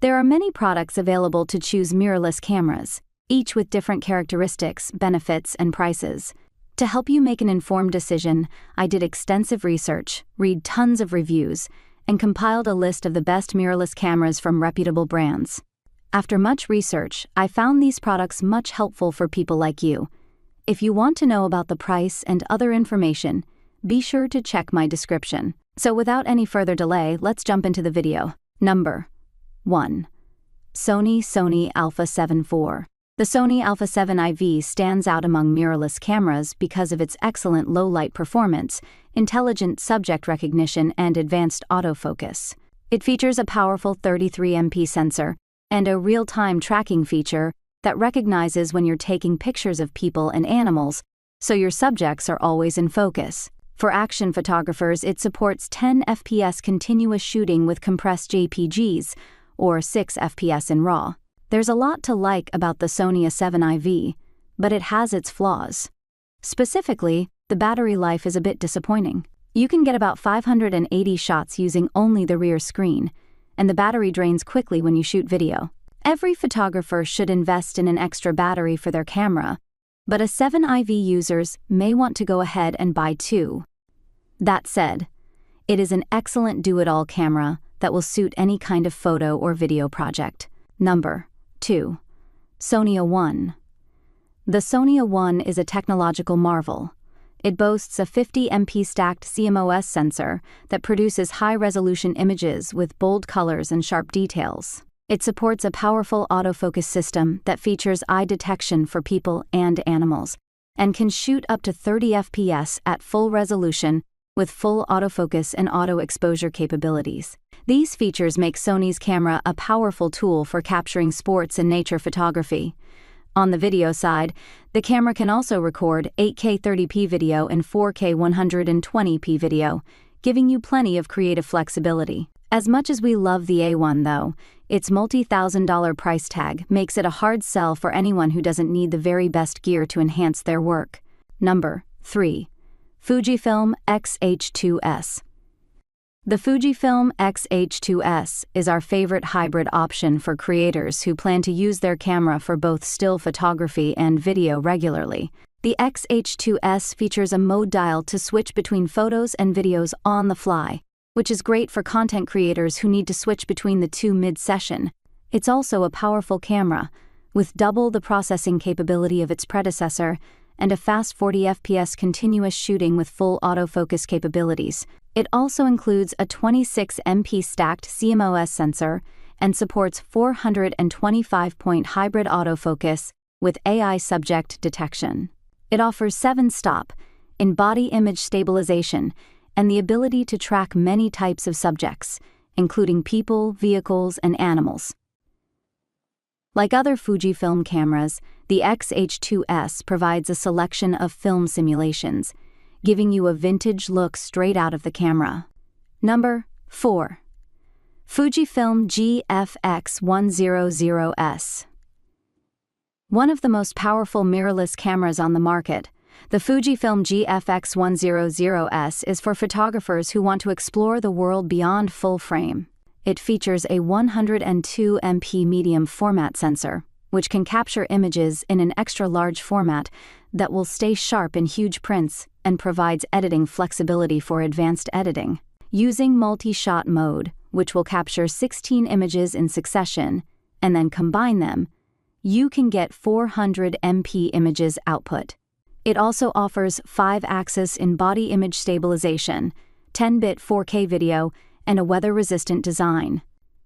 There are many products available to choose mirrorless cameras, each with different characteristics, benefits, and prices. To help you make an informed decision, I did extensive research, read tons of reviews, and compiled a list of the best mirrorless cameras from reputable brands. After much research, I found these products much helpful for people like you. If you want to know about the price and other information, be sure to check my description. So without any further delay, let's jump into the video. Number 1. Sony Alpha 7 IV. The Sony Alpha 7 IV stands out among mirrorless cameras because of its excellent low-light performance, intelligent subject recognition, and advanced autofocus. It features a powerful 33MP sensor and a real-time tracking feature that recognizes when you're taking pictures of people and animals, so your subjects are always in focus. For action photographers, it supports 10 FPS continuous shooting with compressed JPGs, or 6 FPS in RAW. There's a lot to like about the Sony A7 IV, but it has its flaws. Specifically, the battery life is a bit disappointing. You can get about 580 shots using only the rear screen, and the battery drains quickly when you shoot video. Every photographer should invest in an extra battery for their camera, but A7 IV users may want to go ahead and buy two. That said, it is an excellent do-it-all camera that will suit any kind of photo or video project. Number 2. Sony A1. The Sony A1 is a technological marvel. It boasts a 50MP stacked CMOS sensor that produces high-resolution images with bold colors and sharp details. It supports a powerful autofocus system that features eye detection for people and animals, and can shoot up to 30 FPS at full resolution with full autofocus and auto exposure capabilities. These features make Sony's camera a powerful tool for capturing sports and nature photography. On the video side, the camera can also record 8K 30p video and 4K 120p video, giving you plenty of creative flexibility. As much as we love the A1 though, its multi-thousand-dollar price tag makes it a hard sell for anyone who doesn't need the very best gear to enhance their work. Number 3. Fujifilm X-H2S. The Fujifilm X-H2S is our favorite hybrid option for creators who plan to use their camera for both still photography and video regularly. The X-H2S features a mode dial to switch between photos and videos on the fly, which is great for content creators who need to switch between the two mid-session. It's also a powerful camera, with double the processing capability of its predecessor and a fast 40 FPS continuous shooting with full autofocus capabilities. It also includes a 26MP stacked CMOS sensor and supports 425-point hybrid autofocus with AI subject detection. It offers 7-stop in-body image stabilization and the ability to track many types of subjects, including people, vehicles, and animals. Like other Fujifilm cameras, the X-H2S provides a selection of film simulations, giving you a vintage look straight out of the camera. Number 4. Fujifilm GFX100S. One of the most powerful mirrorless cameras on the market, the Fujifilm GFX100S is for photographers who want to explore the world beyond full frame. It features a 102MP medium format sensor, which can capture images in an extra-large format that will stay sharp in huge prints and provides editing flexibility for advanced editing. Using multi-shot mode, which will capture 16 images in succession, and then combine them, you can get 400MP images output. It also offers 5-axis in-body image stabilization, 10-bit 4K video, and a weather-resistant design.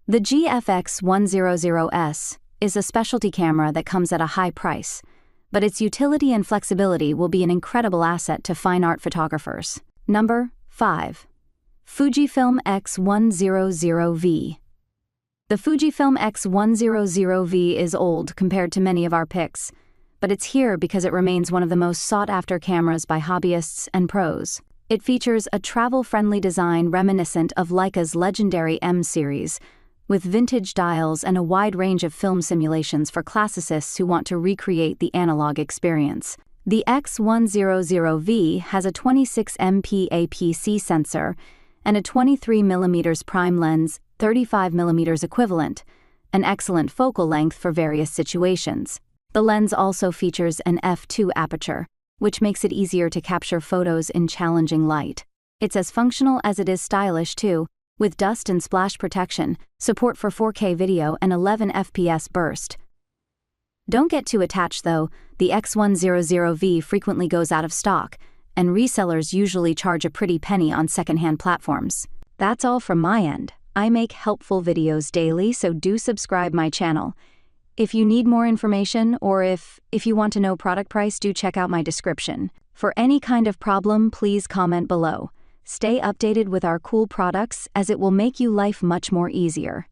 The GFX100S is a specialty camera that comes at a high price, but its utility and flexibility will be an incredible asset to fine art photographers. Number 5. Fujifilm X100V. The Fujifilm X100V is old compared to many of our picks, but it's here because it remains one of the most sought-after cameras by hobbyists and pros. It features a travel-friendly design reminiscent of Leica's legendary M series, with vintage dials and a wide range of film simulations for classicists who want to recreate the analog experience. The X100V has a 26MP APC sensor and a 23mm prime lens, 35mm equivalent, an excellent focal length for various situations. The lens also features an f2 aperture, which makes it easier to capture photos in challenging light. It's as functional as it is stylish too, with dust and splash protection, support for 4K video and 11 FPS burst. Don't get too attached though, the X100V frequently goes out of stock, and resellers usually charge a pretty penny on secondhand platforms. That's all from my end. I make helpful videos daily, so do subscribe my channel. If you need more information or if you want to know product price, do check out my description. For any kind of problem, please comment below. Stay updated with our cool products as it will make you life much more easier.